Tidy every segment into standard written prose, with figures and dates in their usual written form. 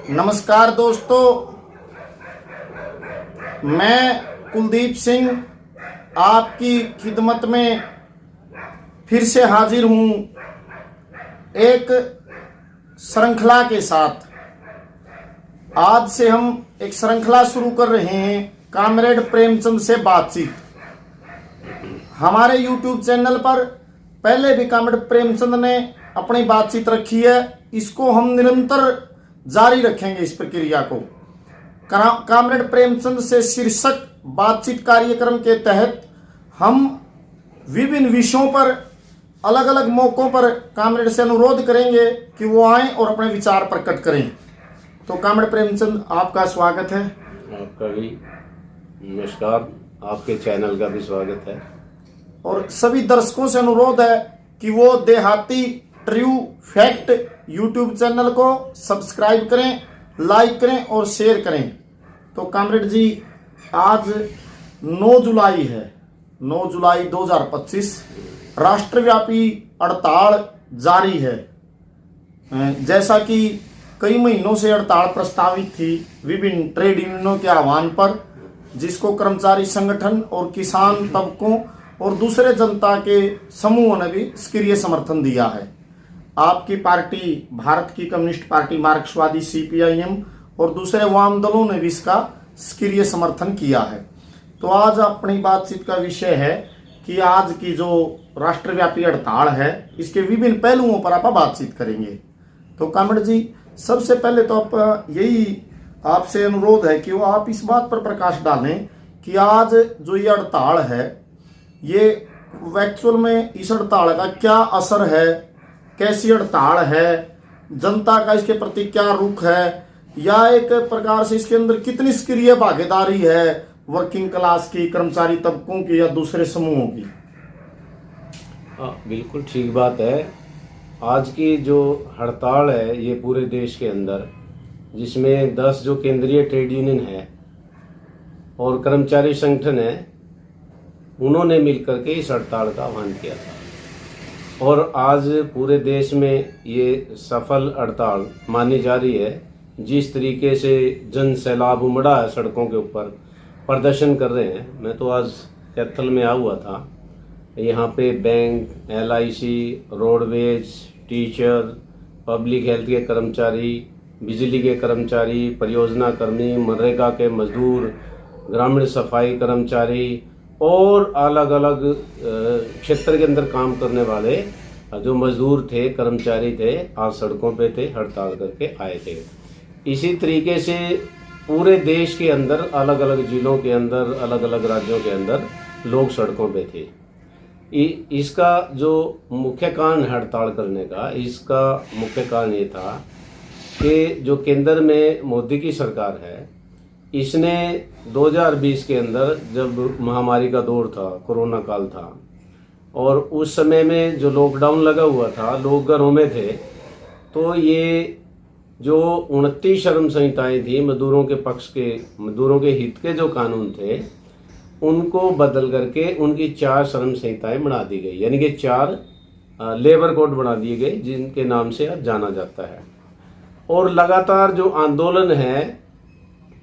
नमस्कार दोस्तों, मैं कुलदीप सिंह आपकी खिदमत में फिर से हाजिर हूँ एक श्रृंखला के साथ। आज से हम एक श्रृंखला शुरू कर रहे हैं, कामरेड प्रेमचंद से बातचीत। हमारे YouTube चैनल पर पहले भी कामरेड प्रेमचंद ने अपनी बातचीत रखी है, इसको हम निरंतर जारी रखेंगे। इस प्रक्रिया को कामरेड प्रेमचंद से शीर्षक बातचीत कार्यक्रम के तहत हम विभिन्न विषयों पर अलग अलग मौकों पर कामरेड से अनुरोध करेंगे कि वो आएं और अपने विचार प्रकट करें। तो कामरेड प्रेमचंद, आपका स्वागत है। आपका भी नमस्कार, आपके चैनल का भी स्वागत है। और सभी दर्शकों से अनुरोध है कि वो देहाती ट्रू फैक्ट YouTube चैनल को सब्सक्राइब करें, लाइक करें और शेयर करें। तो कामरेड जी, आज 9 जुलाई है, 9 जुलाई 2025। राष्ट्रव्यापी हड़ताल जारी है। जैसा कि कई महीनों से हड़ताल प्रस्तावित थी विभिन्न ट्रेड यूनियनों के आह्वान पर, जिसको कर्मचारी संगठन और किसान तबकों और दूसरे जनता के समूहों ने भी सक्रिय समर्थन दिया है। आपकी पार्टी भारत की कम्युनिस्ट पार्टी मार्क्सवादी CPIM और दूसरे वाम दलों ने भी इसका सक्रिय समर्थन किया है। तो आज अपनी बातचीत का विषय है कि आज की जो राष्ट्रव्यापी हड़ताल है, इसके विभिन्न पहलुओं पर आप बातचीत करेंगे। तो कामरेड जी, सबसे पहले तो आप यही आपसे अनुरोध है कि वो आप इस बात पर प्रकाश डालें कि आज जो ये हड़ताल है, ये एक्चुअल में इस हड़ताल का क्या असर है, कैसी हड़ताल है, जनता का इसके प्रति क्या रुख है, या एक प्रकार से इसके अंदर कितनी सक्रिय भागीदारी है वर्किंग क्लास की, कर्मचारी तबकों की या दूसरे समूहों की। बिल्कुल ठीक बात है। आज की जो हड़ताल है ये पूरे देश के अंदर, जिसमें 10 जो केंद्रीय ट्रेड यूनियन है और कर्मचारी संगठन है, उन्होंने मिलकर के इस हड़ताल का आह्वान किया था। और आज पूरे देश में ये सफल हड़ताल मानी जा रही है। जिस तरीके से जन सैलाब उमड़ा है, सड़कों के ऊपर प्रदर्शन कर रहे हैं। मैं तो आज कैथल में आया हुआ था। यहाँ पे bank, LIC, roadways, teacher, public health के कर्मचारी, बिजली के कर्मचारी, परियोजना कर्मी, मनरेगा के मजदूर, ग्रामीण सफाई कर्मचारी और अलग अलग क्षेत्र के अंदर काम करने वाले जो मजदूर थे, कर्मचारी थे, आज सड़कों पे थे, हड़ताल करके आए थे। इसी तरीके से पूरे देश के अंदर अलग अलग जिलों के अंदर, अलग अलग राज्यों के अंदर लोग सड़कों पे थे। इसका जो मुख्य कारण हड़ताल करने का, इसका मुख्य कारण ये था कि जो केंद्र में मोदी की सरकार है, इसने 2020 के अंदर जब महामारी का दौर था, कोरोना काल था, और उस समय में जो लॉकडाउन लगा हुआ था, लोग घरों में थे, तो ये जो 29 श्रम संहिताएं थी, मजदूरों के पक्ष के, मजदूरों के हित के जो कानून थे, उनको बदल करके उनकी 4 श्रम संहिताएं बना दी गई, यानी कि 4 लेबर कोड बना दिए गए, जिनके नाम से आज जाना जाता है। और लगातार जो आंदोलन है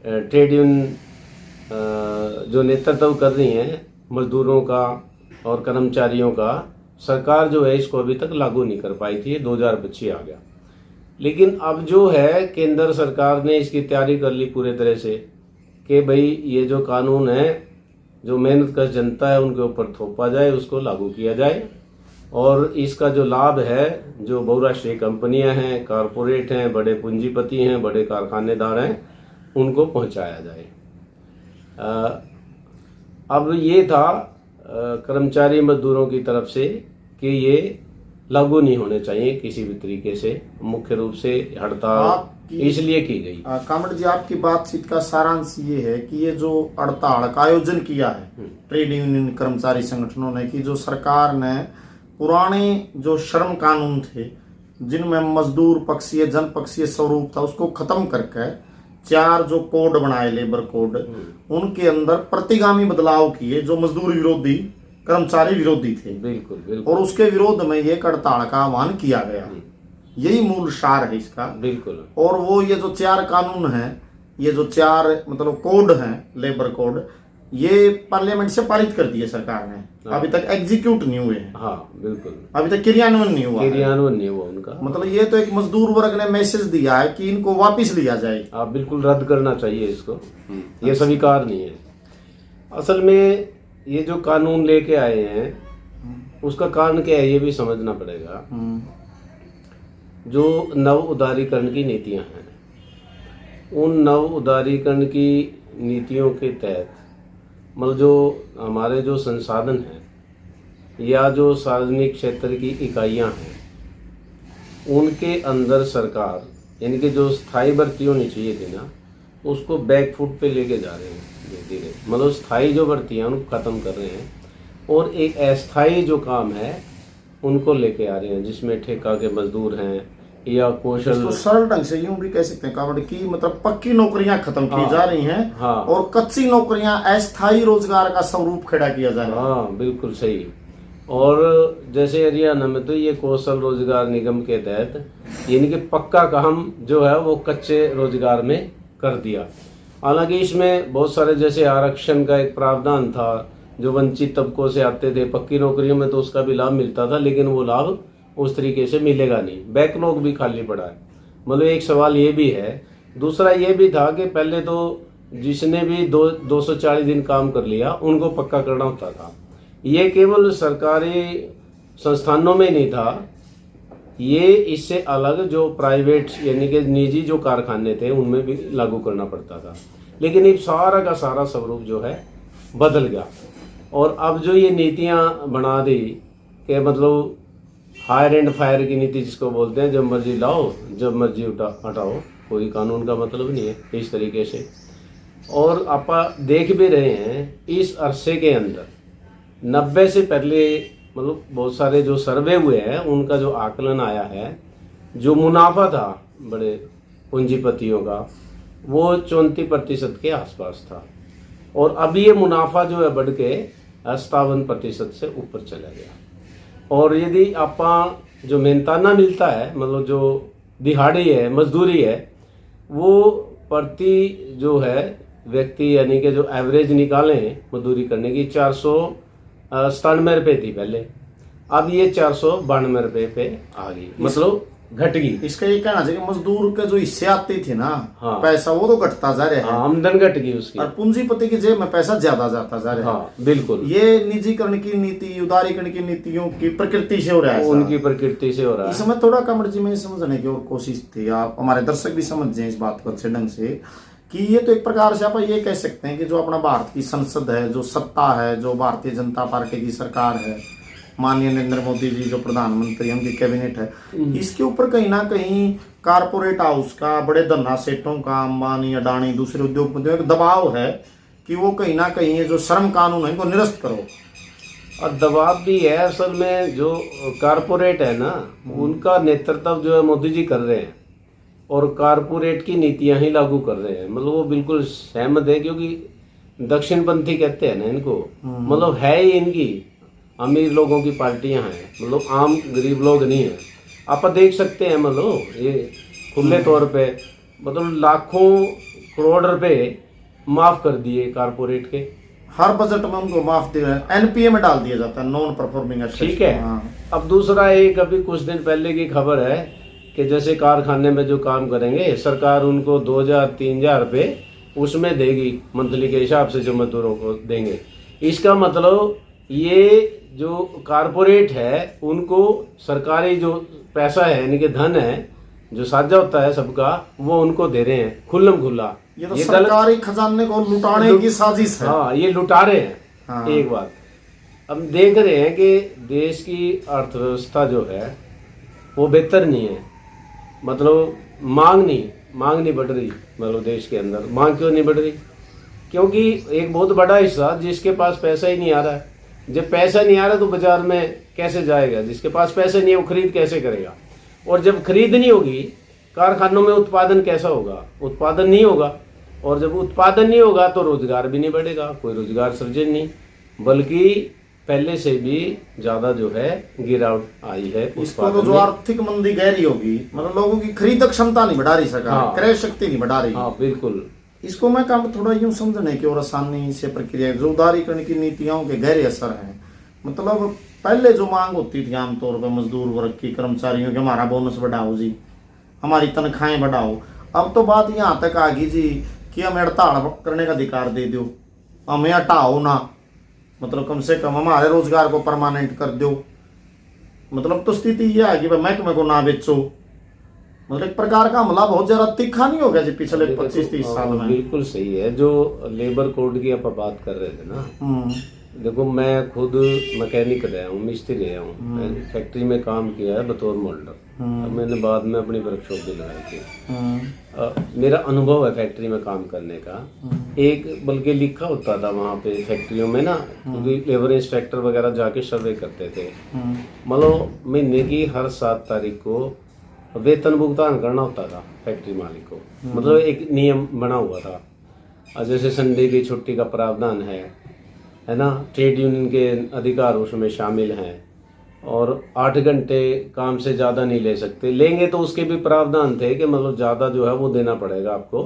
ट्रेड यूनियन जो नेतृत्व कर रही हैं मजदूरों का और कर्मचारियों का, सरकार जो है इसको अभी तक लागू नहीं कर पाई थी। 2025 आ गया, लेकिन अब जो है केंद्र सरकार ने इसकी तैयारी कर ली पूरे तरह से कि भाई ये जो कानून है, जो मेहनत कश जनता है उनके ऊपर थोपा जाए, उसको लागू किया जाए, और इसका जो लाभ है जो बहुराष्ट्रीय कंपनियां हैं, कारपोरेट हैं, बड़े पूंजीपति हैं, बड़े कारखानेदार हैं, उनको पहुंचाया जाए। अब ये था कर्मचारी मजदूरों की तरफ से कि ये लागू नहीं होने चाहिए किसी भी तरीके से। मुख्य रूप से हड़ताल इसलिए की गई। कामरेड जी, आपकी बातचीत का सारांश ये है कि ये जो हड़ताल का आयोजन किया है ट्रेड यूनियन कर्मचारी संगठनों ने, कि जो सरकार ने पुराने जो श्रम कानून थे, जिनमें मजदूर पक्षीय, जन पक्षीय स्वरूप था, उसको खत्म करके 4 जो कोड बनाए, लेबर कोड, उनके अंदर प्रतिगामी बदलाव किए जो मजदूर विरोधी, कर्मचारी विरोधी थे। बिल्कुल बिल्कुल। और उसके विरोध में ये हड़ताल का आह्वान किया गया। यही मूल सार है इसका। बिल्कुल। और वो ये जो 4 कानून हैं, ये जो 4 मतलब कोड हैं, लेबर कोड, ये पार्लियामेंट से पारित कर दिए सरकार ने, अभी तक एग्जीक्यूट नहीं हुए हैं। हाँ बिल्कुल, अभी तक क्रियान्वयन नहीं हुआ, उनका। मतलब ये तो एक मजदूर वर्ग ने मैसेज दिया है कि इनको वापस लिया जाए। आप बिल्कुल रद्द करना चाहिए इसको, ये स्वीकार नहीं है। असल में ये जो कानून लेके आए हैं उसका कारण क्या है ये भी समझना पड़ेगा। जो नव उदारीकरण की नीतियां हैं, उन नव उदारीकरण की नीतियों के तहत मतलब जो हमारे जो संसाधन हैं या जो सार्वजनिक क्षेत्र की इकाइयां हैं, उनके अंदर सरकार यानी कि जो स्थायी भर्ती होनी चाहिए थी ना, उसको बैकफुट पे लेके जा रहे हैं धीरे धीरे। मतलब स्थायी जो भर्ती हैं उनको खत्म कर रहे हैं और एक अस्थायी जो काम है उनको लेके आ रहे हैं, जिसमें ठेका के मजदूर हैं या कौशल। इसको सरल ढंग से यूं भी कह सकते हैं कावड़ की मतलब पक्की नौकरियां खत्म की जा रही हैं। हाँ। और कच्ची नौकरियां अस्थायी रोजगार का स्वरूप खड़ा किया जा रहा है। हाँ बिल्कुल सही। और जैसे हरियाणा में तो ये कौशल रोजगार निगम के तहत यानी कि पक्का काम जो है वो कच्चे रोजगार में कर दिया। हालांकि इसमें बहुत सारे जैसे आरक्षण का एक प्रावधान था, जो वंचित तबकों से आते थे पक्की नौकरियों में, तो उसका भी लाभ मिलता था, लेकिन वो लाभ उस तरीके से मिलेगा नहीं। बैकलॉग भी खाली पड़ा है। मतलब एक सवाल ये भी है। दूसरा ये भी था कि पहले तो जिसने भी 240 दिन काम कर लिया उनको पक्का करना होता था। ये केवल सरकारी संस्थानों में नहीं था, ये इससे अलग जो प्राइवेट यानी कि निजी जो कारखाने थे उनमें भी लागू करना पड़ता था। लेकिन ये सारा का सारा स्वरूप जो है बदल गया। और अब जो ये नीतियां बना दी कि मतलब हायर एंड फायर की नीति जिसको बोलते हैं, जब मर्जी लाओ जब मर्जी हटाओ, कोई कानून का मतलब नहीं है इस तरीके से। और आप देख भी रहे हैं इस अरसे के अंदर 90 से पहले मतलब बहुत सारे जो सर्वे हुए हैं उनका जो आकलन आया है, जो मुनाफा था बड़े पूंजीपतियों का वो 34% के आसपास था। और अब ये मुनाफा जो है बढ़ के 57% से ऊपर चला गया। और यदि आप जो मेहनताना मिलता है मतलब जो दिहाड़ी है मजदूरी है, वो प्रति जो है व्यक्ति यानी कि जो एवरेज निकालें मजदूरी करने की 497 रुपये थी पहले, अब ये 492 रुपये पे आ गई, मतलब घट गई। इसका ये कहना चाहिए मजदूर के जो हिस्से आते थे ना, हाँ। पैसा वो तो घटता जा रहा है। हाँ, आमदन घट गई उसकी और पूंजीपति की जेब में पैसा ज्यादा जाता जा रहा है। हाँ बिल्कुल। ये निजीकरण की नीति, उदारीकरण की नीतियों की प्रकृति से हो रहा है, उनकी प्रकृति से हो रहा है। इसमें थोड़ा कमर जी में समझने की और कोशिश थी, आप हमारे दर्शक भी समझ जाए इस बात को अच्छे ढंग से, कि ये तो एक प्रकार से आप ये कह सकते हैं कि जो अपना भारत की संसद है, जो सत्ता है, जो भारतीय जनता पार्टी की सरकार है, माननीय नरेंद्र मोदी जी जो प्रधानमंत्री, उनकी कैबिनेट है, इसके ऊपर कहीं ना कहीं कारपोरेट हाउस का, बड़े धन्ना सेठों का, अंबानी अडानी दूसरे उद्योगपतियों का दबाव है कि वो कहीं ना कहीं ये जो श्रम कानून है इनको निरस्त करो। और दबाव भी है। असल में जो कारपोरेट है ना, उनका नेतृत्व जो है मोदी जी कर रहे हैं और कारपोरेट की नीतियां ही लागू कर रहे हैं। मतलब वो बिल्कुल सहमत है, क्योंकि दक्षिणपंथी कहते हैं ना इनको, मतलब है ही इनकी अमीर लोगों की पार्टियां हैं, मतलब आम गरीब लोग नहीं है। आप देख सकते हैं मतलब ये खुले तौर पे मतलब लाखों करोड़ रुपए माफ कर दिए कारपोरेट के, हर बजट में उनको माफ दिया, एनपीए में डाल दिया जाता है, नॉन परफॉर्मिंग एसेट। ठीक है। अब दूसरा एक अभी कुछ दिन पहले की खबर है कि जैसे कारखाने में जो काम करेंगे सरकार उनको 2000-3000 रुपये उसमें देगी मंथली के हिसाब से, जो मजदूरों को देंगे। इसका मतलब ये जो कारपोरेट है उनको सरकारी जो पैसा है यानी कि धन है जो साझा होता है सबका, वो उनको दे रहे हैं खुल्लम खुल्ला। ये तो सरकारी खजाने को लुटाने की साजिश है। हाँ, ये लुटा रहे हैं। हाँ। एक बात अब देख रहे हैं कि देश की अर्थव्यवस्था जो है वो बेहतर नहीं है। मतलब मांग नहीं बढ़ रही। मतलब देश के अंदर मांग क्यों नहीं बढ़ रही? क्योंकि एक बहुत बड़ा हिस्सा जिसके पास पैसा ही नहीं आ रहा है। जब पैसा नहीं आ रहा तो बाजार में कैसे जाएगा? जिसके पास पैसा नहीं है वो खरीद कैसे करेगा? और जब खरीद नहीं होगी, कारखानों में उत्पादन कैसा होगा? उत्पादन नहीं होगा, और जब उत्पादन नहीं होगा तो रोजगार भी नहीं बढ़ेगा, कोई रोजगार सृजन नहीं, बल्कि पहले से भी ज्यादा जो है गिरावट आई है इसको तो उत्पादन जो में। आर्थिक मंदी गहरी होगी, मतलब लोगों की खरीदक क्षमता नहीं बढ़ा रही सरकार, हाँ। क्रय शक्ति नहीं बढ़ा रही। हाँ बिल्कुल। इसको मैं काम थोड़ा यूं समझने की और आसानी से प्रक्रिया, जो उदारीकरण की नीतियों के गहरे असर हैं। मतलब पहले जो मांग होती थी आमतौर पर मजदूर वर्ग की, कर्मचारियों की, हमारा बोनस बढ़ाओ जी, हमारी तनख्वाहें बढ़ाओ। अब तो बात यहाँ तक आ गई जी कि हमें हड़ताल करने का अधिकार दे दो, हमें हटाओ ना, मतलब कम से कम हमारे रोजगार को परमानेंट कर दो। मतलब तो स्थिति ये आ गई भाई महकमे को ना बेचो। मतलब एक प्रकार का हमला बहुत ज्यादा तीखा नहीं हो गया जी पिछले 25-30 साल में। बिल्कुल सही है। जो लेबर कोड की आप बात कर रहे थे ना, देखो मैं खुद मैकेनिक रहा हूँ, मिस्त्री रहा हूँ, मैं फैक्ट्री में काम किया है बतौर मोल्डर। अब मैंने बाद में अपनी वर्कशॉप भी लगाई थी। मेरा अनुभव है फैक्ट्री में काम करने का। एक बल्कि लिखा होता था वहाँ पे फैक्ट्रियों में ना, क्योंकि लेबर इंस्पेक्टर वगैरह जाके सर्वे करते थे, मतलब महीने की हर 7 तारीख को वेतन भुगतान करना होता था फैक्ट्री मालिक को। मतलब एक नियम बना हुआ था। और जैसे संडे की छुट्टी का प्रावधान है ना, ट्रेड यूनियन के अधिकार उसमें शामिल हैं, और 8 घंटे काम से ज़्यादा नहीं ले सकते, लेंगे तो उसके भी प्रावधान थे कि मतलब ज़्यादा जो है वो देना पड़ेगा आपको,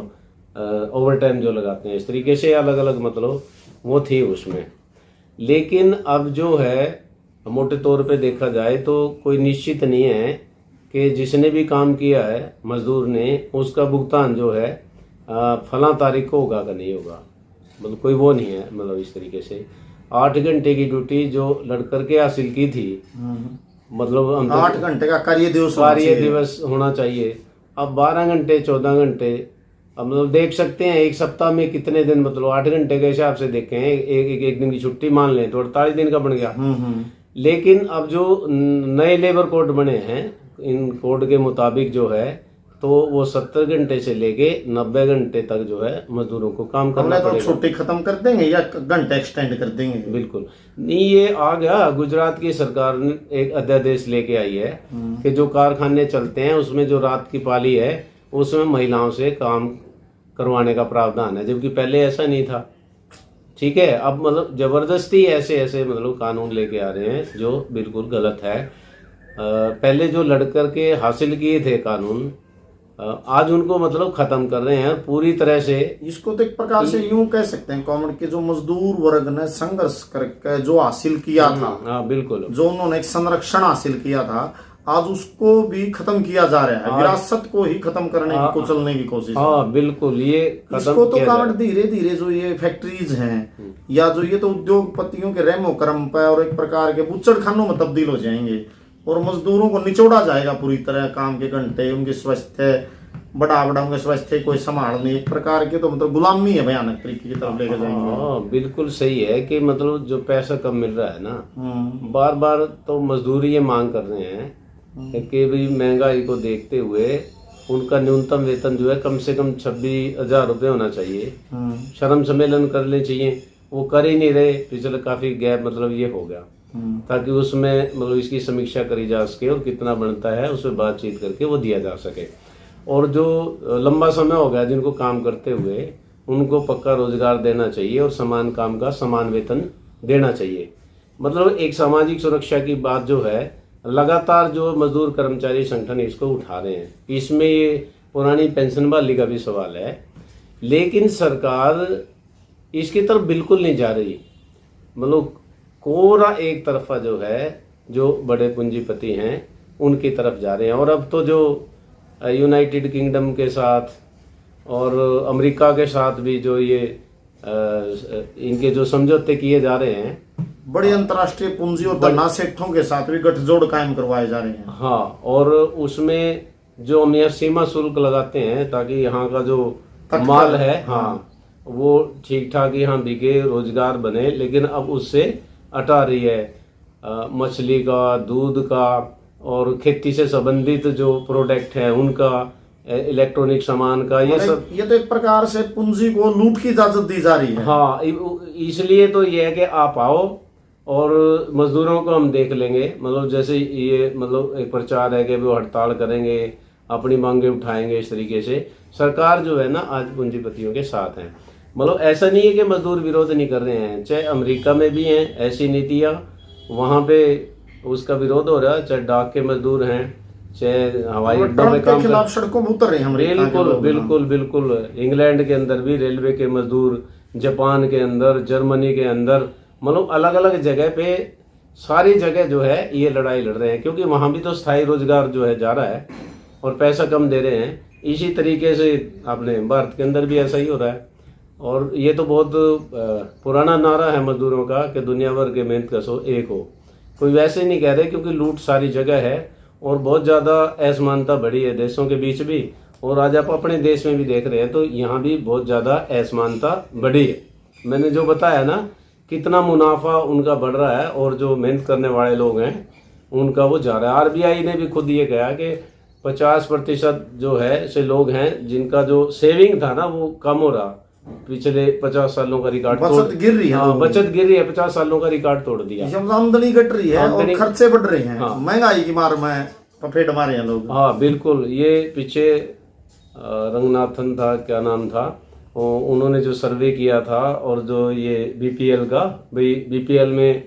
ओवर टाइम जो लगाते हैं, इस तरीके से अलग अलग मतलब वो थी उसमें। लेकिन अब जो है मोटे तौर पे देखा जाए तो कोई निश्चित नहीं है कि जिसने भी काम किया है मजदूर ने, उसका भुगतान जो है फला तारीख को होगा कि नहीं होगा, मतलब कोई वो नहीं है। मतलब इस तरीके से 8 घंटे की ड्यूटी जो लड़कर के हासिल की थी, मतलब 8 घंटे का कार्य दिवस होना चाहिए। अब 12 घंटे 14 घंटे, अब मतलब देख सकते हैं एक सप्ताह में कितने दिन, मतलब 8 घंटे के हिसाब से देखें, एक दिन की छुट्टी मान लें तो 48 दिन का बन गया। लेकिन अब जो नए लेबर कोड बने हैं, इन कोड के मुताबिक जो है तो वो 70 घंटे से लेके 90 घंटे तक जो है मजदूरों को काम करना पड़ेगा। तो छुट्टी खत्म कर देंगे या घंटे एक्सटेंड कर देंगे? बिल्कुल नहीं, ये आ गया, गुजरात की सरकार ने एक अध्यादेश लेके आई है कि जो कारखाने चलते हैं उसमें जो रात की पाली है उसमें महिलाओं से काम करवाने का प्रावधान है, जबकि पहले ऐसा नहीं था। ठीक है, अब मतलब जबरदस्ती ऐसे मतलब कानून लेके आ रहे हैं जो बिल्कुल गलत है। पहले जो लड़कर के हासिल किए थे कानून, आज उनको मतलब खत्म कर रहे हैं पूरी तरह से। इसको तो एक प्रकार से यूं कह सकते हैं कॉमन के जो मजदूर वर्ग ने संघर्ष करके जो हासिल किया था, हाँ बिल्कुल, जो उन्होंने एक संरक्षण हासिल किया था, आज उसको भी खत्म किया जा रहा है। विरासत को ही खत्म करने की, कुचलने की कोशिश। हाँ बिल्कुल, ये इसको तो कावड़ धीरे धीरे जो ये फैक्ट्रीज हैं या जो ये तो उद्योगपतियों के रेमो क्रम पे और एक प्रकार के बुच्चड़ खानों में तब्दील हो जाएंगे और मजदूरों को निचोड़ा जाएगा पूरी तरह। काम के घंटे, उनके स्वास्थ्य बड़ा उनके स्वास्थ्य कोई संभाल नहीं, एक प्रकार के तो मतलब गुलामी है, भयानक तरीके की तरफ लेकर जाएंगे। हाँ बिल्कुल सही है कि मतलब जो पैसा कम मिल रहा है ना, बार बार तो मजदूर ये मांग कर रहे हैं कि भी महंगाई को देखते हुए उनका न्यूनतम वेतन जो है कम से कम 26,000 रुपये होना चाहिए। श्रम सम्मेलन कर ले चाहिए, वो कर ही नहीं रहे। पिछले काफी गैप मतलब ये हो गया, ताकि उसमें मतलब इसकी समीक्षा करी जा सके और कितना बनता है उस पर बातचीत करके वो दिया जा सके। और जो लंबा समय हो गया जिनको काम करते हुए, उनको पक्का रोजगार देना चाहिए और समान काम का समान वेतन देना चाहिए। मतलब एक सामाजिक सुरक्षा की बात जो है लगातार जो मजदूर कर्मचारी संगठन इसको उठा रहे हैं। इसमें ये पुरानी पेंशन बहाली का भी सवाल है, लेकिन सरकार इसकी तरफ बिल्कुल नहीं जा रही। मतलब कोरा एक तरफा जो है, जो बड़े पूंजीपति हैं उनकी तरफ जा रहे हैं। और अब तो जो यूनाइटेड किंगडम के साथ और अमेरिका के साथ भी जो ये इनके जो समझौते किए जा रहे हैं, बड़ी अंतर्राष्ट्रीय पूंजी और धना सेठों के साथ भी गठजोड़ कायम करवाए जा रहे हैं। हाँ, और उसमें जो हम यहाँ सीमा शुल्क लगाते हैं ताकि यहाँ का जो माल है, हाँ वो ठीक ठाक यहाँ बिके, रोजगार बने, लेकिन अब उससे हटा रही है। मछली का, दूध का और खेती से संबंधित जो प्रोडक्ट है उनका, इलेक्ट्रॉनिक सामान का, ये सब, ये तो एक प्रकार से पूंजी को लूट की इजाजत दी जा रही है। हाँ, इसलिए तो ये है कि आप आओ और मजदूरों को हम देख लेंगे। मतलब जैसे ये मतलब एक प्रचार है कि वो हड़ताल करेंगे, अपनी मांगे उठाएंगे, इस तरीके से सरकार जो है ना आज पूंजीपतियों के साथ है। मतलब ऐसा नहीं है कि मजदूर विरोध नहीं कर रहे हैं, चाहे अमेरिका में भी हैं ऐसी नीतियां, वहां पे उसका विरोध हो रहा है, चाहे डाक के मजदूर हैं, चाहे हवाई अड्डों में ट्रम्प के काम खिलाफ सड़कों में उतर रहे हैं अमेरिका के बिल्कुल लोग। बिल्कुल बिल्कुल। इंग्लैंड के अंदर भी रेलवे के मजदूर, जापान के अंदर, जर्मनी के अंदर, मतलब अलग अलग जगह पे सारी जगह जो है ये लड़ाई लड़ रहे हैं, क्योंकि वहां भी तो स्थायी रोजगार जो है जा रहा है और पैसा कम दे रहे हैं। इसी तरीके से अपने भारत के अंदर भी ऐसा ही हो रहा है। और ये तो बहुत पुराना नारा है मजदूरों का कि दुनिया भर के मेहनत कशो एक हो। कोई वैसे नहीं कह रहे, क्योंकि लूट सारी जगह है और बहुत ज़्यादा असमानता बढ़ी है देशों के बीच भी। और आज आप अपने देश में भी देख रहे हैं तो यहाँ भी बहुत ज़्यादा असमानता बढ़ी है। मैंने जो बताया ना, कितना मुनाफा उनका बढ़ रहा है और जो मेहनत करने वाले लोग हैं उनका वो जा रहा है। आरबीआई ने भी खुद ये कहा कि 50% जो है ऐसे लोग हैं जिनका जो सेविंग था ना वो कम हो रहा, पिछले 50 सालों का रिकॉर्ड बचत गिर रही है। हाँ, बचत गिर रही है, 50 सालों का रिकॉर्ड तोड़ दिया। आमदनी घट रही है और खर्चे बढ़ रहे हैं। हाँ। महंगाई की मार में पफेट मारे हैं लोग। हाँ बिल्कुल। ये पीछे रंगनाथन था, क्या नाम था, उन्होंने जो सर्वे किया था और जो ये बीपीएल का, भाई बीपीएल में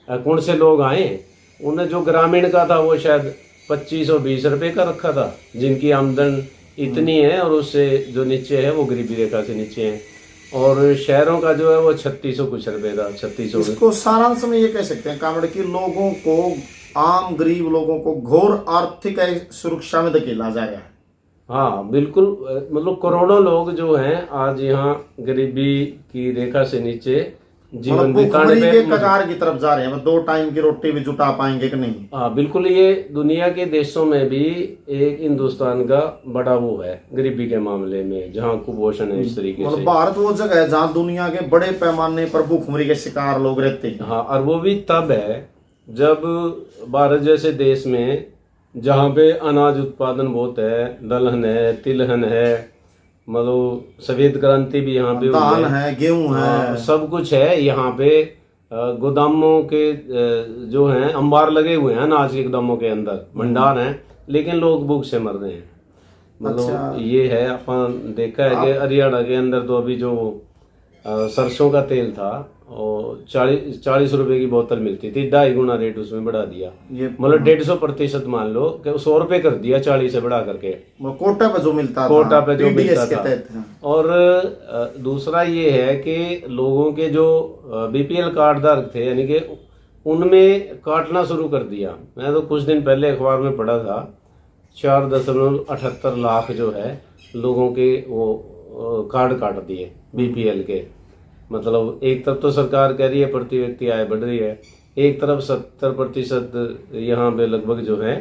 कौन से लोग आए, उन्हें जो ग्रामीण का था वो शायद 25 और 20 रुपए का रखा था, जिनकी आमदन इतनी है, और उससे जो नीचे है वो गरीबी रेखा से नीचे है। और शहरों का जो है वो 3600 कुछ रुपए था, 3600। इसको सारांश में ये कह सकते हैं कामड़ की लोगों को, आम गरीब लोगों को घोर आर्थिक सुरक्षा में धकेला जा रहा है। हाँ बिल्कुल। मतलब करोड़ों लोग जो हैं आज यहाँ गरीबी की रेखा से नीचे जीवन बिताने के कगार की तरफ जा रहे हैं। 2 टाइम की रोटी भी जुटा पाएंगे कि नहीं। हाँ बिल्कुल। ये दुनिया के देशों में भी एक हिंदुस्तान का बड़ा वो है गरीबी के मामले में, जहाँ कुपोषण है इस तरीके से। भारत वो जगह है जहाँ दुनिया के बड़े पैमाने पर भूखमरी के शिकार लोग रहते हैं। हाँ, और वो भी तब है जब भारत जैसे देश में, जहाँ पे अनाज उत्पादन बहुत है, दलहन है, तिलहन है, मतलब सफेद क्रांति भी यहाँ पे धान है, गेहूं है, सब कुछ है यहाँ पे। गोदामों के जो हैं अंबार लगे हुए हैं अनाज के गोदामों के अंदर, भंडार हैं, लेकिन लोग भूख से मर रहे हैं। मतलब ये है, अपन देखा है कि हरियाणा के अंदर तो अभी जो सरसों का तेल था और 40 रुपए की बोतल मिलती थी, 2.5 गुना रेट उसमें बढ़ा दिया। मतलब 150% मान लो कि 100 रुपए कर दिया 40 से बढ़ा करके। कोटा पे जो मिलता था, कोटा पे जो मिलता था। और दूसरा ये है कि लोगों के जो बीपीएल कार्ड धारक थे, यानी कि उनमें काटना शुरू कर दिया। मैं तो कुछ दिन पहले अखबार में पढ़ा था 4.78 लाख जो है लोगों के वो कार्ड काट दिए बीपीएल के। मतलब एक तरफ तो सरकार कह रही है प्रति व्यक्ति आय बढ़ रही है, एक तरफ 70% यहाँ पे लगभग जो है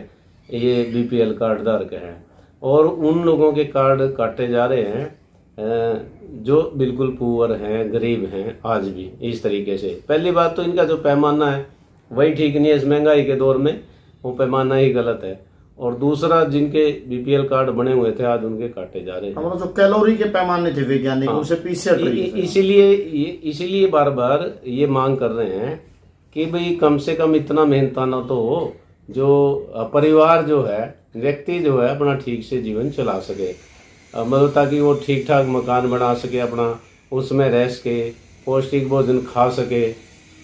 ये बीपीएल कार्ड धारक हैं, और उन लोगों के कार्ड काटे जा रहे हैं जो बिल्कुल पुअर हैं, गरीब हैं आज भी इस तरीके से। पहली बात तो इनका जो पैमाना है वही ठीक नहीं है, इस महंगाई के दौर में वो पैमाना ही गलत है। और दूसरा, जिनके बीपीएल कार्ड बने हुए थे आज उनके काटे जा रहे हैं। हमारा जो कैलोरी के पैमाने थे वैज्ञानिक उनसे पीछे हट रही है। इसीलिए बार बार ये मांग कर रहे हैं कि भाई कम से कम इतना मेहनताना तो हो जो परिवार जो है, व्यक्ति जो है अपना ठीक से जीवन चला सके, मतलब ताकि वो ठीक ठाक मकान बना सके अपना, उसमें रह सके, पौष्टिक भोजन खा सके।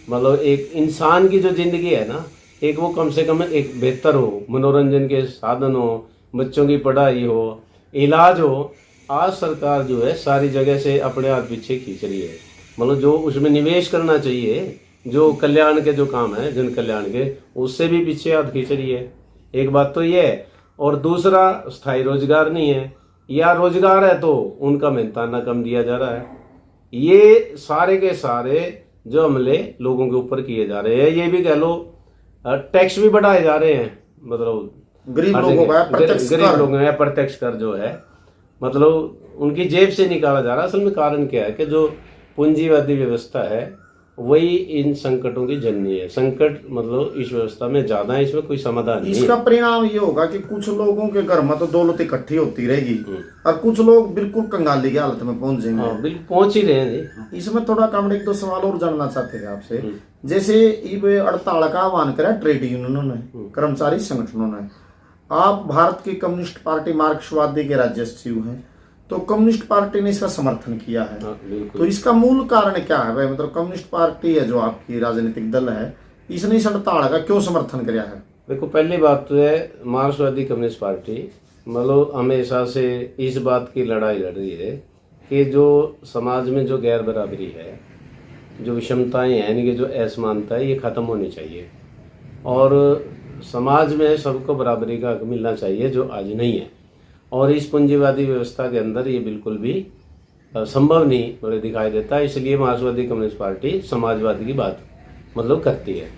मतलब एक इंसान की जो जिंदगी है ना, एक वो कम से कम एक बेहतर हो, मनोरंजन के साधन हो, बच्चों की पढ़ाई हो, इलाज हो। आज सरकार जो है सारी जगह से अपने हाथ पीछे खींच रही है। मतलब जो उसमें निवेश करना चाहिए, जो कल्याण के जो काम है, जन कल्याण के, उससे भी पीछे हाथ खींच रही है। एक बात तो ये है। और दूसरा, स्थायी रोजगार नहीं है, या रोजगार है तो उनका मेहनताना कम दिया जा रहा है। ये सारे के सारे जो हमले लोगों के ऊपर किए जा रहे हैं, ये भी कह लो टैक्स भी बढ़ाए जा रहे हैं। मतलब गरीब लोगों का प्रत्यक्ष कर जो है, मतलब उनकी जेब से निकाला जा रहा है। असल में कारण क्या है कि जो पूंजीवादी व्यवस्था है वही इन संकटों की जननी है। संकट मतलब इस व्यवस्था में ज्यादा है, इसमें कोई समाधान नहीं है। इसका परिणाम ये होगा कि कुछ लोगों के घर में तो दौलत इकट्ठी होती रहेगी और कुछ लोग बिल्कुल कंगाली की हालत में पहुंच जाएंगे। बिल्कुल पहुंच ही रहे हैं। इसमें थोड़ा काम, एक दो सवाल और जानना चाहते थे आपसे। जैसे ये हड़ताल का आह्वान करा ट्रेड यूनियनों ने, कर्मचारी संगठनों ने। आप भारत की कम्युनिस्ट पार्टी मार्क्सवादी के राज्य सचिव हैं, तो कम्युनिस्ट पार्टी ने इसका समर्थन किया है। हाँ, बिल्कुल। तो इसका मूल कारण क्या है भाई? मतलब कम्युनिस्ट पार्टी है जो आपकी राजनीतिक दल है, इसने इस हड़ताल का क्यों समर्थन किया है? देखो, पहली बात तो है मार्क्सवादी कम्युनिस्ट पार्टी मतलब हमेशा से इस बात की लड़ाई लड़ रही है कि जो समाज में जो गैर बराबरी है, जो विषमताएं हैं, यानी कि जो असमानता है, ये ख़त्म होनी चाहिए और समाज में सबको बराबरी का हक मिलना चाहिए, जो आज नहीं है। और इस पूंजीवादी व्यवस्था के अंदर ये बिल्कुल भी संभव नहीं मुझे दिखाई देता। इसलिए मार्क्सवादी कम्युनिस्ट पार्टी समाजवाद की बात मतलब करती है।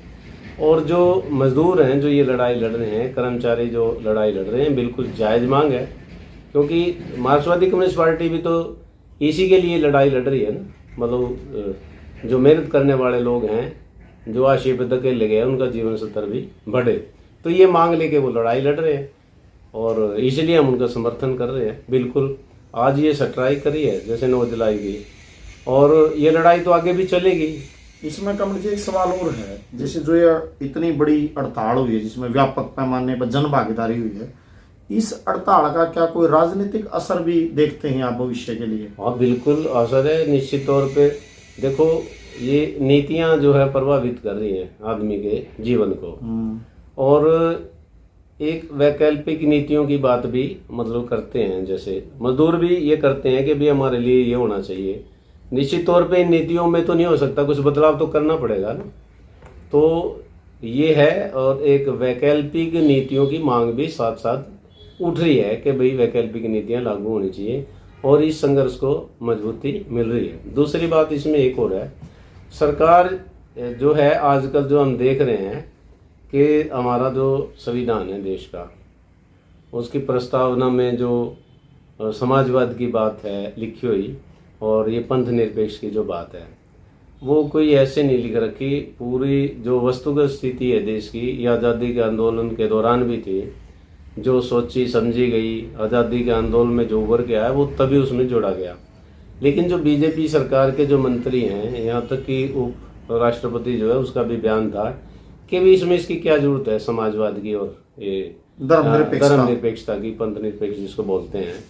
और जो मजदूर हैं जो ये लड़ाई लड़ रहे हैं, कर्मचारी जो लड़ाई लड़ रहे हैं, बिल्कुल जायज़ मांग है, क्योंकि मार्क्सवादी कम्युनिस्ट पार्टी भी तो इसी के लिए लड़ाई लड़ रही है ना। मतलब जो मेहनत करने वाले लोग हैं, जो आशिया पे धकेले गए, उनका जीवन स्तर भी बढ़े, तो ये मांग लेके वो लड़ाई लड़ रहे हैं और इसलिए हम उनका समर्थन कर रहे हैं। बिल्कुल आज ये स्ट्राइक करी है जैसे 9 जुलाई की, और ये लड़ाई तो आगे भी चलेगी। इसमें कमल जी एक सवाल और है, जैसे जो ये इतनी बड़ी हड़ताल हुई है जिसमें व्यापक पैमाने पर जन भागीदारी हुई है, इस हड़ताल का क्या कोई राजनीतिक असर भी देखते हैं आप भविष्य के लिए? हाँ, बिल्कुल असर है निश्चित तौर पे। देखो, ये नीतियां जो है प्रभावित कर रही हैं आदमी के जीवन को, और एक वैकल्पिक नीतियों की बात भी मतलब करते हैं। जैसे मजदूर भी ये करते हैं कि भी हमारे लिए ये होना चाहिए। निश्चित तौर पे इन नीतियों में तो नहीं हो सकता, कुछ बदलाव तो करना पड़ेगा ना। तो ये है, और एक वैकल्पिक नीतियों की मांग भी साथ साथ उठ रही है कि भाई वैकल्पिक नीतियां लागू होनी चाहिए, और इस संघर्ष को मजबूती मिल रही है। दूसरी बात इसमें एक और है, सरकार जो है आजकल जो हम देख रहे हैं कि हमारा जो संविधान है देश का, उसकी प्रस्तावना में जो समाजवाद की बात है लिखी हुई, और ये पंथ निरपेक्ष की जो बात है, वो कोई ऐसे नहीं लिख रखी। पूरी जो वस्तुगत स्थिति है देश की, ये आज़ादी के आंदोलन के दौरान भी थी, जो सोची समझी गई, आज़ादी के आंदोलन में जो उभर के आया वो तभी उसमें जोड़ा गया। लेकिन जो बीजेपी सरकार के जो मंत्री हैं, यहाँ तक कि उप राष्ट्रपति जो है उसका भी बयान था कि भी इसमें इसकी क्या जरूरत है समाजवाद की और ये धर्मनिरपेक्षता की, पंथ निरपेक्ष जिसको बोलते हैं।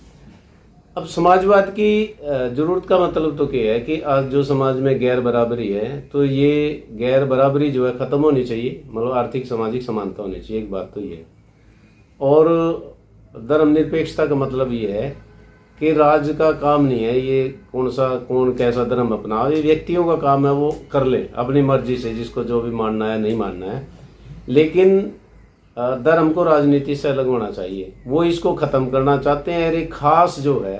अब समाजवाद की जरूरत का मतलब तो क्या है कि आज जो समाज में गैर बराबरी है, तो ये गैर बराबरी जो है खत्म होनी चाहिए, मतलब आर्थिक सामाजिक समानता होनी चाहिए, एक बात तो ये। और धर्मनिरपेक्षता का मतलब ये है कि राज्य का काम नहीं है ये कौन कैसा धर्म अपनाओ, ये व्यक्तियों का काम है, वो कर ले अपनी मर्जी से, जिसको जो भी मानना है नहीं मानना है। लेकिन धर्म को राजनीति से अलग होना चाहिए, वो इसको खत्म करना चाहते हैं। एक खास जो है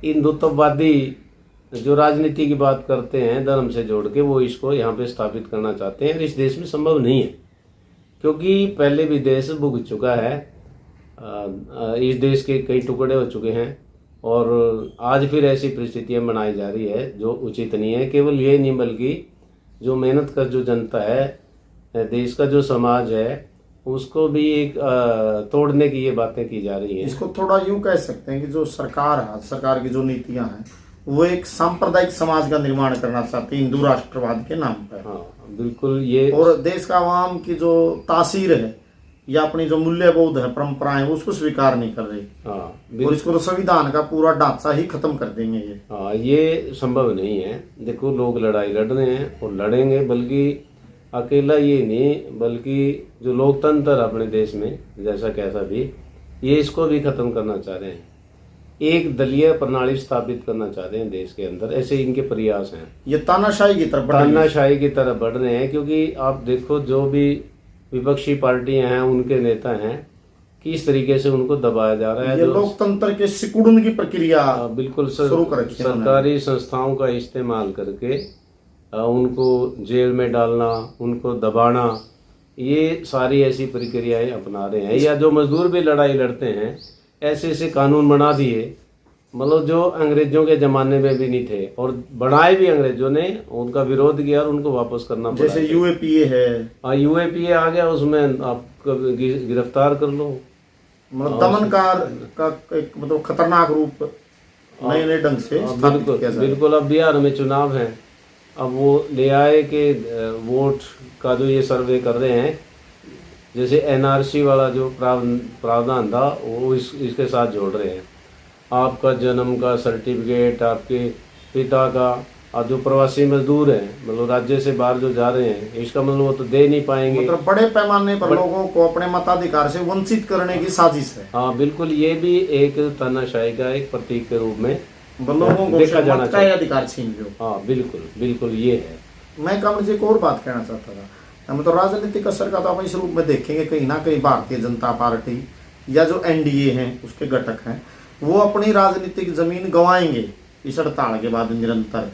हिंदुत्ववादी जो राजनीति की बात करते हैं धर्म से जोड़ के, वो इसको यहाँ पे स्थापित करना चाहते हैं। इस देश में संभव नहीं है, क्योंकि पहले भी देश भुग चुका है, इस देश के कई टुकड़े हो चुके हैं, और आज फिर ऐसी परिस्थितियां बनाई जा रही है जो उचित नहीं है। केवल ये नहीं बल्कि जो मेहनत कर जो जनता है, देश का जो समाज है, उसको भी एक तोड़ने की ये बातें की जा रही हैं। इसको थोड़ा यूं कह सकते हैं कि जो सरकार की जो नीतियां हैं, वो एक सांप्रदायिक समाज का निर्माण करना चाहती है हिंदू राष्ट्रवाद के नाम पर। हाँ, बिल्कुल ये। और देश का आवाम की जो तासीर है या अपनी जो मूल्यबोध है, परंपराएं, उसको स्वीकार नहीं कर रही। हाँ, और इसको तो संविधान का पूरा ढांचा ही खत्म कर देंगे ये। हाँ, ये संभव नहीं है। देखो, लोग लड़ाई लड़ रहे हैं और लड़ेंगे, बल्कि अकेला ये नहीं, बल्कि जो लोकतंत्र अपने देश में जैसा कैसा भी, ये इसको भी खत्म करना चाह रहे हैं। एक दलीय प्रणाली स्थापित करना चाहते हैं देश के अंदर, ऐसे इनके प्रयास हैं। ये तानाशाही की तरफ बढ़ रहे हैं, क्योंकि आप देखो जो भी विपक्षी पार्टियां हैं, उनके नेता हैं, किस तरीके से उनको दबाया जा रहा है। ये लोकतंत्र के सिकुड़न की प्रक्रिया बिल्कुल शुरू कर रखी है। सरकारी संस्थाओं का इस्तेमाल करके उनको जेल में डालना, उनको दबाना, ये सारी ऐसी प्रक्रियाएं अपना रहे हैं। या जो मजदूर भी लड़ाई लड़ते हैं, ऐसे ऐसे कानून बना दिए, मतलब जो अंग्रेजों के जमाने में भी नहीं थे, और बनाए भी अंग्रेजों ने, उनका विरोध किया और उनको वापस करना पड़ा। जैसे यूएपीए है। हाँ, यूएपीए आ गया, उसमें आप गिरफ्तार कर लो, मतलब दमनकार का एक मतलब खतरनाक रूप नए नए ढंग से बिल्कुल। अब बिहार में चुनाव है, अब वो ले आए कि वोट का जो ये सर्वे कर रहे हैं, जैसे एनआरसी वाला जो प्रावधान था वो इसके साथ जोड़ रहे हैं। आपका जन्म का सर्टिफिकेट, आपके पिता का, और जो प्रवासी मजदूर हैं मतलब राज्य से बाहर जो जा रहे हैं, इसका मतलब वो तो दे नहीं पाएंगे। मतलब बड़े पैमाने पर लोगों को अपने मताधिकार से वंचित करने की साजिश है। हाँ बिल्कुल, ये भी एक तानाशाही का एक प्रतीक के रूप में लोगों को देखा जाना चाहिए। अधिकार छीन लो। हाँ बिल्कुल बिल्कुल ये है। मैं कमल जी को और बात कहना चाहता था, हम तो राजनीतिक असर का तो आप इस रूप में देखेंगे कहीं ना कहीं भारतीय जनता पार्टी या जो एनडीए हैं उसके घटक हैं वो अपनी राजनीतिक जमीन गंवाएंगे इस हड़ताल के बाद निरंतर।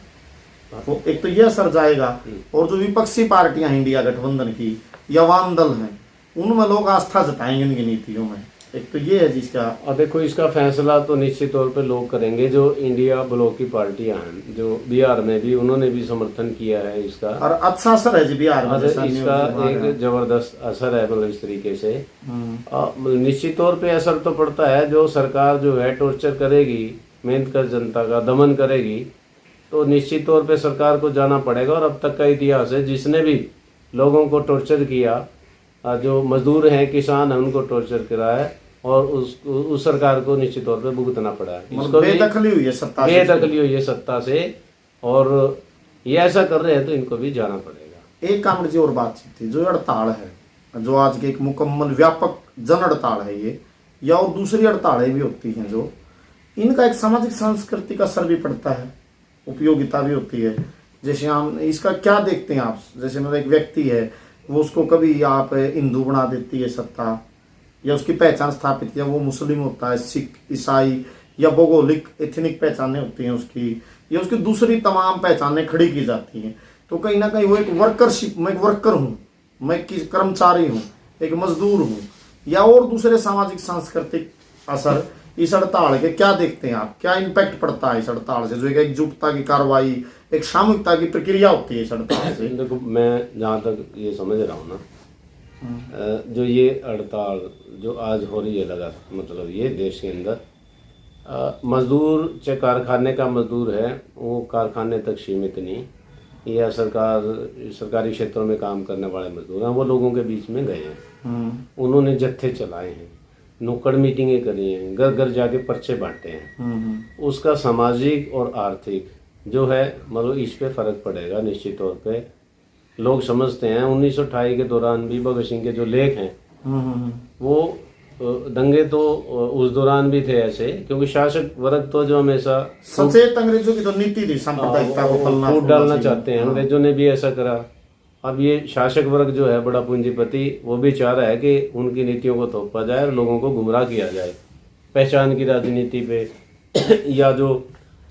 तो एक तो ये असर जाएगा, और जो विपक्षी पार्टियां इंडिया गठबंधन की या वाम दल हैं उनमें लोग आस्था जताएंगे इनकी नीतियों में। एक तो ये है जिसका, और देखो इसका फैसला तो निश्चित तौर पे लोग करेंगे। जो इंडिया ब्लॉक की पार्टियां हैं, जो बिहार में भी उन्होंने भी समर्थन किया है इसका, और अच्छा असर है जी बिहार में। इसका एक जबरदस्त असर है मतलब इस तरीके से। निश्चित तौर पे असर तो पड़ता है। जो सरकार जो है टॉर्चर करेगी, मेहनत कर जनता का दमन करेगी, तो निश्चित तौर पे सरकार को जाना पड़ेगा। और अब तक का इतिहास है जिसने भी लोगों को टॉर्चर किया, जो मजदूर हैं, किसान हैं, उनको टॉर्चर करा है, और उस सरकार को निश्चित तौर पे भुगतना पड़ा है। इसको बेदखली हुई है सत्ता से, बेदखली हुई है सत्ता से, और ये ऐसा कर रहे हैं तो इनको भी जाना पड़ेगा। एक कामड़ जी और बातचीत थी, जो हड़ताल है जो आज के एक मुकम्मल व्यापक जन हड़ताल है ये, या और दूसरी हड़तालें भी होती हैं जो, इनका एक सामाजिक सांस्कृतिक असर भी पड़ता है, उपयोगिता भी होती है। जैसे हम इसका क्या देखते हैं आप, जैसे मतलब एक व्यक्ति है वो उसको कभी आप हिंदू बना देती है सत्ता, या उसकी पहचान स्थापित, या वो मुस्लिम होता है, सिख, ईसाई, या भौगोलिक एथनिक पहचानें होती हैं उसकी, या उसकी दूसरी तमाम पहचानें खड़ी की जाती हैं। तो कहीं ना कहीं वो एक वर्करशिप, मैं एक वर्कर हूँ, मैं कर्मचारी हूँ, एक मजदूर हूँ, या और दूसरे सामाजिक सांस्कृतिक असर इस हड़ताल के क्या देखते हैं आप? क्या इम्पैक्ट पड़ता है इस हड़ताल से, जो एक एकजुटता की कार्रवाई, एक सामूहिकता की प्रक्रिया होती है इस हड़ताल से? देखो मैं जहाँ तक ये समझ रहा हूँ ना, जो ये हड़ताल जो आज हो रही है लगा, मतलब ये देश के अंदर मजदूर, चाहे कारखाने का मजदूर है, वो कारखाने तक सीमित नहीं, या सरकारी क्षेत्रों में काम करने वाले मजदूर हैं, वो लोगों के बीच में गए हैं, उन्होंने जत्थे चलाए हैं, नुक्कड़ मीटिंगें करी हैं, घर घर जाके पर्चे बांटे हैं। उसका सामाजिक और आर्थिक जो है मतलब इस पे फर्क पड़ेगा निश्चित तौर पे। लोग समझते हैं 1928 के दौरान भी भगत सिंह के जो लेख हैं वो दंगे तो उस दौरान भी थे ऐसे, क्योंकि शासक वर्ग तो जो हमेशा सचेत अंग्रेजों की तो नीति थी सांप्रदायिकता को फूट डालना चाहते हैं, अंग्रेजों ने भी ऐसा करा। अब ये शासक वर्ग जो है बड़ा पूंजीपति, वो भी चाह रहा है कि उनकी नीतियों को थोपा जाए और लोगों को गुमराह किया जाए पहचान की राजनीति पे या जो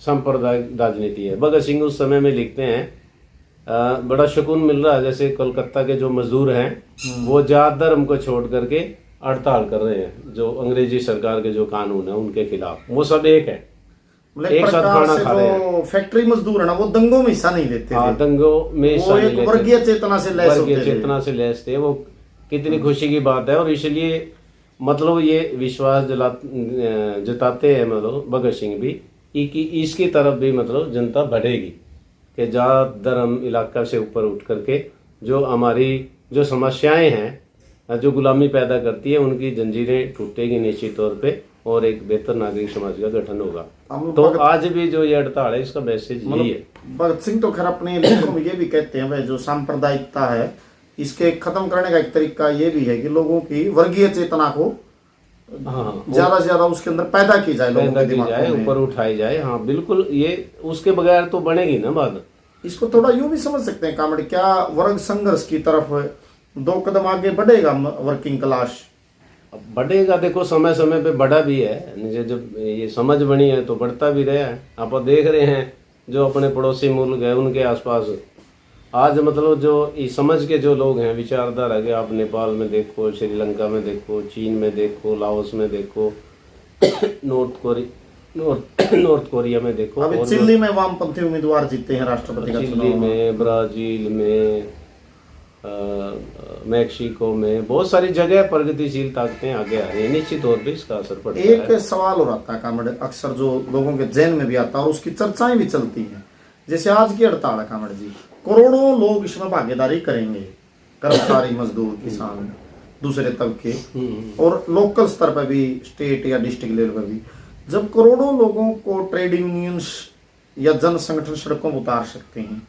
सांप्रदायिक राजनीति है। भगत सिंह उस समय में लिखते हैं बड़ा सुकून मिल रहा है, जैसे कोलकाता के जो मजदूर हैं वो जात धर्म को छोड़ करके हड़ताल कर रहे हैं, जो अंग्रेजी सरकार के जो कानून है उनके खिलाफ, वो सब एक है, एक साथ खाना खा रहे हैं। फैक्ट्री मजदूर है ना, वो दंगों में हिस्सा नहीं लेते थे। दंगों में हिस्सा नहीं लेते, वर्गीय चेतना से लैस होते थे। वर्गीय चेतना से लैस थे, वो कितनी खुशी की बात है। और इसलिए मतलब ये विश्वास जताते हैं मतलब भगत सिंह भी कि इसकी तरफ भी मतलब जनता बढ़ेगी कि जात धर्म इलाका से ऊपर उठ करके जो हमारी जो समस्याएं हैं जो गुलामी पैदा करती है उनकी जंजीरें टूटेगी निश्चित तौर पे, और एक बेहतर नागरिक समाज का गठन होगा। तो आज भी जो ये हड़ताल है इसका मैसेज यही है। भगत सिंह तो खैर अपने लेखों में ये भी कहते हैं भाई जो सांप्रदायिकता है इसके खत्म करने का एक तरीका ये भी है कि लोगों की वर्गीय चेतना को ज्यादा से ज्यादा उसके अंदर पैदा की जाए, पैदा की जाए, ऊपर उठाई जाए। हाँ बिल्कुल, ये उसके बगैर तो बनेगी ना बात। इसको थोड़ा यूं भी समझ सकते हैं कामड़, क्या वर्ग संघर्ष की तरफ 2 कदम आगे बढ़ेगा वर्किंग क्लास? बढ़ेगा, देखो समय समय पे बढ़ा भी है, जब ये समझ बनी है तो बढ़ता भी रहा है। आप देख रहे हैं जो अपने पड़ोसी मुल्क है उनके आसपास आज मतलब जो इस समझ के जो लोग हैं, विचारधारा के, आप नेपाल में देखो, श्रीलंका में देखो, चीन में देखो, लाओस में देखो, नॉर्थ कोरिया में देखो, अभी चिली में वामपंथी उम्मीदवार जीते हैं राष्ट्रपति का चुनाव, चिली में, ब्राजील में, मैक्सिको में, बहुत सारी जगह प्रगतिशील ताकतें आगे आ रही है। निश्चित तौर पे इसका असर पड़ता है। एक सवाल हो रहा था कामड़, अक्सर जो लोगों के जहन में भी आता है और उसकी चर्चाएं भी चलती हैं, जैसे आज की हड़ताल है कामड़ जी, करोड़ों लोग इसमें भागीदारी करेंगे, कर्मचारी, मजदूर, किसान, दूसरे तबके, और लोकल स्तर पर भी, स्टेट या डिस्ट्रिक्ट लेवल पर भी। जब करोड़ों लोगों को ट्रेड यूनियंस या जन संगठन सड़कों पर उतार सकते हैं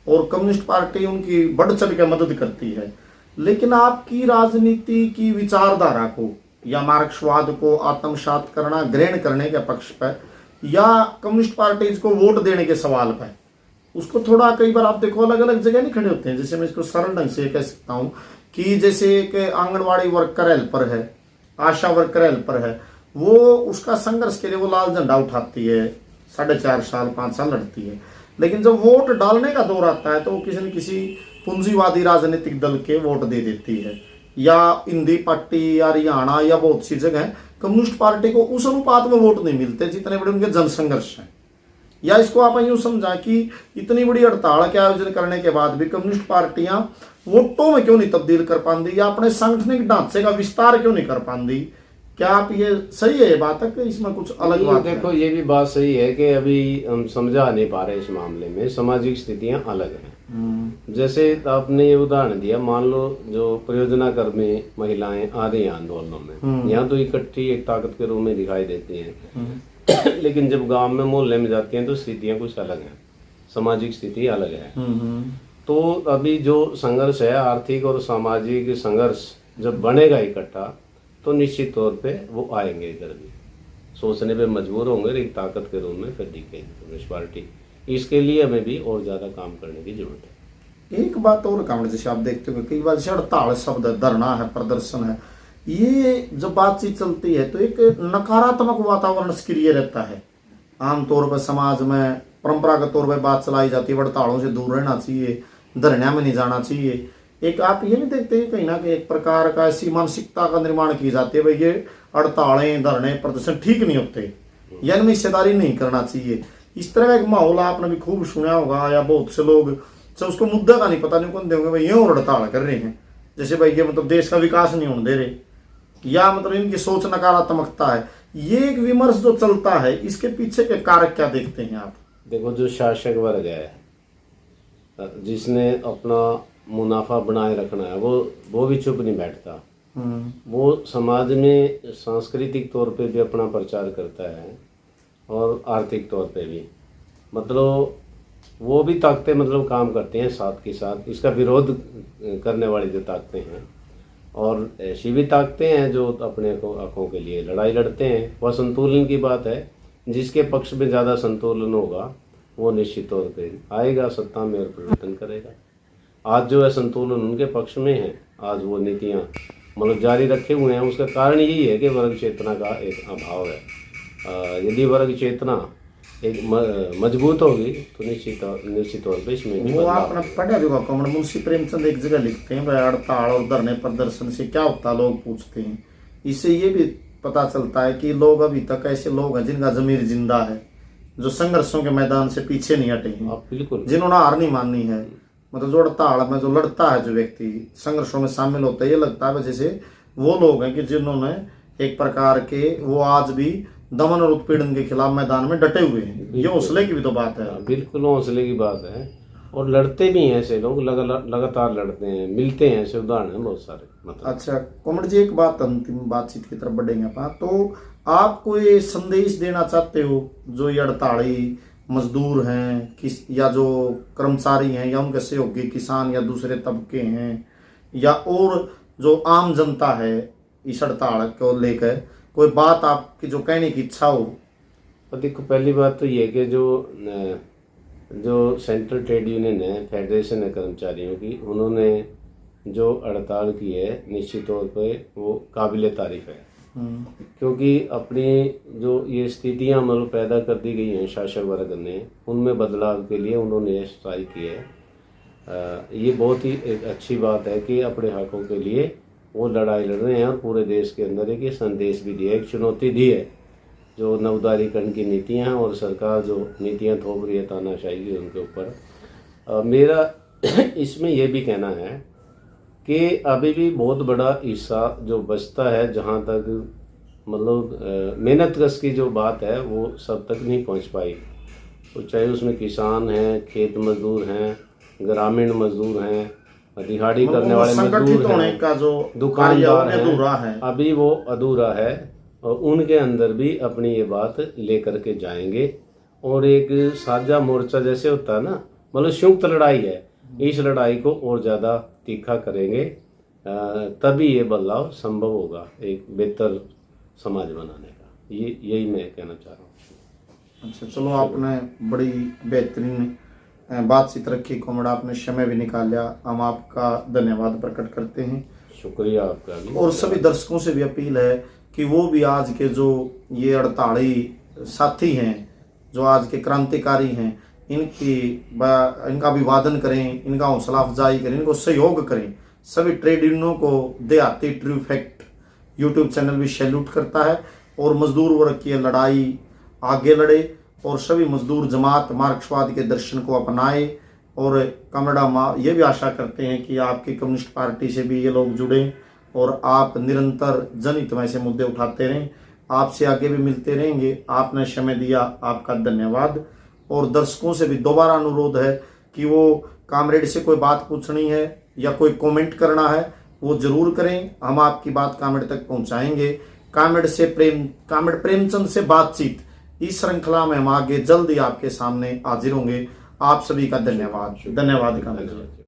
और कम्युनिस्ट पार्टी उनकी बढ़ चढ़ कर मदद करती है, लेकिन आपकी राजनीति की विचारधारा को या मार्क्सवाद को आत्मसात करना ग्रहण करने के पक्ष पर या कम्युनिस्ट पार्टीज को वोट देने के सवाल पर, उसको थोड़ा कई बार आप देखो अलग अलग जगह नहीं खड़े होते हैं। जैसे मैं इसको सरल ढंग से कह सकता हूँ कि जैसे एक आंगनवाड़ी वर्कर हेल्पर है, आशा वर्कर हेल्पर है, वो उसका संघर्ष के लिए वो लाल झंडा उठाती है, 4.5 साल 5 साल लड़ती है, लेकिन जब वोट डालने का दौर आता है तो वो किसी न किसी पूंजीवादी राजनीतिक दल के वोट दे देती है, या इंदी पट्टी या हरियाणा या बहुत सी जगह कम्युनिस्ट पार्टी को उस अनुपात में वोट नहीं मिलते जितने बड़े उनके जनसंघर्ष हैं। या इसको आप यूं समझा कि इतनी बड़ी हड़ताल के आयोजन करने के बाद भी कम्युनिस्ट पार्टियां वोटों में क्यों नहीं तब्दील कर पाती या अपने सांगठनिक ढांचे का विस्तार क्यों नहीं कर पाती? क्या आप ये सही है ये बात है कि इसमें कुछ अलग बात है? देखो, ये भी बात सही है कि अभी हम समझा नहीं पा रहे इस मामले में, सामाजिक स्थितियां अलग हैं। जैसे आपने ये उदाहरण दिया, मान लो जो परियोजना कर्मी महिलाएं आ रही हैं आंदोलनों में, यहाँ तो इकट्ठी एक ताकत के रूप में दिखाई देती हैं, लेकिन जब गांव में मोहल्ले में जाती हैं तो स्थितियां कुछ अलग हैं, सामाजिक स्थिति अलग है। तो अभी जो संघर्ष है, आर्थिक और सामाजिक संघर्ष जब बनेगा इकट्ठा तो निश्चित तौर पे वो आएंगे, इधर भी सोचने पे मजबूर होंगे, एक ताकत के रूप में फिर दिखेगी कम्युनिस्ट पार्टी। इसके लिए हमें भी और ज्यादा काम करने की जरूरत है। एक बात और काम, जैसे आप देखते हो कई बार जैसे हड़ताल शब्द है, धरना है, प्रदर्शन है, ये जब बातचीत चलती है तो एक नकारात्मक वातावरण सक्रिय रहता है। आमतौर पर समाज में परंपरागत तौर पर बात चलाई जाती है, हड़तालों से दूर रहना चाहिए, धरना में नहीं जाना चाहिए। एक आप ये नहीं देखते कहीं ना कहीं एक प्रकार का ऐसी मानसिकता का निर्माण की जाती है, भाई ये हड़तालें धरने प्रदर्शन ठीक नहीं होते या इनमें हिस्सेदारी नहीं करना चाहिए। इस तरह का एक माहौल आपने भी खूब सुना होगा, या बहुत से लोग जब उसको मुद्दा का नहीं पता नहीं कौन देंगे भाई ये और हड़ताल कर रहे हैं, जैसे भाई ये मतलब देश का विकास नहीं होने दे रहे, या मतलब इनकी सोच नकारात्मकता है। ये एक विमर्श जो चलता है, इसके पीछे के कारक क्या देखते हैं आप? देखो, जो शासक वर्ग है जिसने अपना मुनाफा बनाए रखना है, वो भी चुप नहीं बैठता। वो समाज में सांस्कृतिक तौर पे भी अपना प्रचार करता है और आर्थिक तौर पे भी, मतलब वो भी ताकतें मतलब काम करते हैं साथ के साथ। इसका विरोध करने वाली जो ताकतें हैं और ऐसी भी ताकतें हैं जो अपने हकों के लिए लड़ाई लड़ते हैं। वह संतुलन की बात है, जिसके पक्ष में ज़्यादा संतुलन होगा वो निश्चित तौर पे आएगा सत्ता में और परिवर्तन करेगा। आज जो है संतुलन उनके पक्ष में है, आज वो नीतियाँ मतलब जारी रखे हुए हैं। उसका कारण यही है कि वर्ग चेतना का एक अभाव है। यदि वर्ग चेतना एक मजबूत होगी तो निश्चित तौर पे इसमें भी वो आपने पढ़ा भी होगा, मुंशी प्रेमचंद एक जगह लिखते हैं भाई हड़ताल और धरने प्रदर्शन से क्या होता, लोग पूछते हैं। इससे ये भी पता चलता है कि लोग अभी तक ऐसे लोग हैं जिनका जमीर जिंदा है, जो संघर्षों के मैदान से पीछे नहीं हटे हैं, बिल्कुल जिन्होंने हार नहीं माननी है। मतलब जो हड़ताल में जो लड़ता है, जो व्यक्ति संघर्षों में शामिल होता है, ये लगता है जैसे वो लोग हैं कि जिन्होंने एक प्रकार के वो आज भी दमन और उत्पीड़न के खिलाफ मैदान में डटे हुए हैं। ये हौसले की भी तो बात है। बिल्कुल हौसले की बात है, और लड़ते भी हैं ऐसे लोग, लगातार लड़ते हैं, मिलते हैं ऐसे उदाहरण हैं बहुत सारे। मतलब अच्छा कोमल जी, एक बात अंतिम बातचीत की तरफ बढ़ेंगे अपन, तो आप कोई संदेश देना चाहते हो जो ये हड़ताली मजदूर हैं या जो कर्मचारी हैं या उनके सहयोगी किसान या दूसरे तबके हैं या और जो आम जनता है, इस हड़ताल को लेकर कोई बात आपकी जो कहने की इच्छा हो? देखो, पहली बात तो ये कि जो सेंट्रल ट्रेड यूनियन है, फेडरेशन है कर्मचारियों की, उन्होंने जो हड़ताल की है निश्चित तौर पे वो काबिले तारीफ है। क्योंकि अपनी जो ये स्थितियां मतलब पैदा कर दी गई हैं शासक वर्ग ने, उनमें बदलाव के लिए उन्होंने ये स्ट्राइक की है। ये बहुत ही एक अच्छी बात है कि अपने हकों के लिए वो लड़ाई लड़ रहे हैं और पूरे देश के अंदर एक संदेश भी दिया, एक चुनौती दी है जो नवोदारीकरण की नीतियां हैं और सरकार जो नीतियां थोप रही है तानाशाही की उनके ऊपर। मेरा इसमें यह भी कहना है कि अभी भी बहुत बड़ा हिस्सा जो बचता है, जहाँ तक मतलब मेहनत कश की जो बात है वो सब तक नहीं पहुँच पाई। तो चाहे उसमें किसान हैं, खेत मजदूर हैं, ग्रामीण मजदूर हैं, दिहाड़ी करने वाले मजदूर हैं, का जो दुकानदार हैं, अभी वो अधूरा है। और उनके अंदर भी अपनी ये बात लेकर के जाएंगे। और एक साझा मोर्चा जैसे होता है ना, मतलब संयुक्त लड़ाई है, इस लड़ाई को और ज़्यादा तीखा करेंगे, तभी ये बदलाव संभव होगा एक बेहतर समाज बनाने का। यही मैं कहना चाह रहा हूँ। अच्छा, चलो आपने बड़ी बेहतरीन बातचीत रखी कॉमरेड, आपने समय भी निकाला, हम आपका धन्यवाद प्रकट करते हैं। शुक्रिया आपका भी। और सभी दर्शकों से भी अपील है कि वो भी आज के जो ये 48 साथी हैं, जो आज के क्रांतिकारी हैं, इनका अभिवादन करें, इनका हौसला अफजाई करें, इनको सहयोग करें। सभी ट्रेड यूनियनों को देहाती ट्रू फैक्ट यूट्यूब चैनल भी सैल्यूट करता है और मजदूर वर्ग की लड़ाई आगे लड़े और सभी मजदूर जमात मार्क्सवाद के दर्शन को अपनाए। और कमरेड ये भी आशा करते हैं कि आपकी कम्युनिस्ट पार्टी से भी ये लोग जुड़ें और आप निरंतर जनहित में से मुद्दे उठाते रहें। आपसे आगे भी मिलते रहेंगे। आपने समय दिया, आपका धन्यवाद। और दर्शकों से भी दोबारा अनुरोध है कि वो कॉमरेड से कोई बात पूछनी है या कोई कमेंट करना है वो जरूर करें, हम आपकी बात कॉमरेड तक पहुंचाएंगे। कॉमरेड प्रेमचंद से बातचीत इस श्रृंखला में हम आगे जल्द ही आपके सामने हाजिर होंगे। आप सभी का धन्यवाद। धन्यवाद कॉमरेड।